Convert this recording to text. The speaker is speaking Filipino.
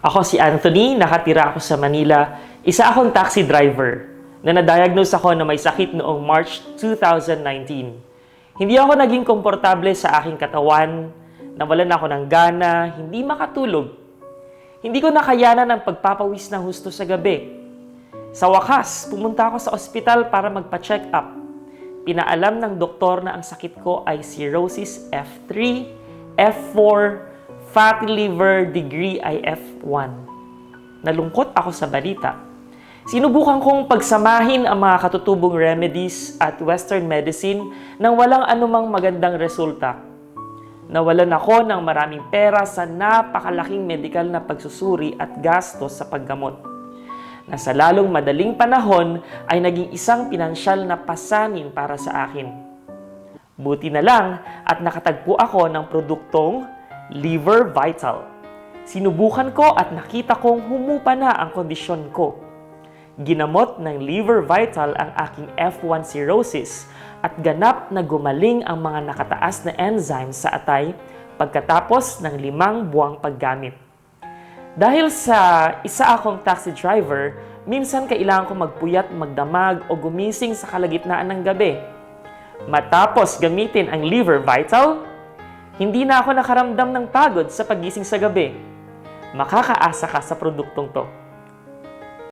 Ako si Anthony, nakatira ako sa Manila. Isa akong taxi driver na na-diagnose ako na may sakit noong March 2019. Hindi ako naging komportable sa aking katawan, nawalan ako ng gana, hindi makatulog. Hindi ko nakayanan ang pagpapawis ng husto sa gabi. Sa wakas, pumunta ako sa ospital para magpa-check up. Pinaalam ng doktor na ang sakit ko ay cirrhosis F3, F4, fatty liver degree ay F1. Nalungkot ako sa balita. Sinubukan kong pagsamahin ang mga katutubong remedies at Western medicine nang walang anumang magandang resulta. Nawalan ako ng maraming pera sa napakalaking medikal na pagsusuri at gastos sa paggamot. Na sa lalong madaling panahon ay naging isang pinansyal na pasanin para sa akin. Buti na lang at nakatagpo ako ng produktong Liver Vital. Sinubukan ko at nakita kong humupa na ang kondisyon ko. Ginamot ng Liver Vital ang aking F1 cirrhosis at ganap na gumaling ang mga nakataas na enzymes sa atay pagkatapos ng 5 buwang paggamit. Dahil sa isa akong taxi driver, minsan kailangan ko magpuyat, magdamag o gumising sa kalagitnaan ng gabi. Matapos gamitin ang Liver Vital, hindi na ako nakaramdam ng pagod sa pagising sa gabi. Makakaasa ka sa produktong to.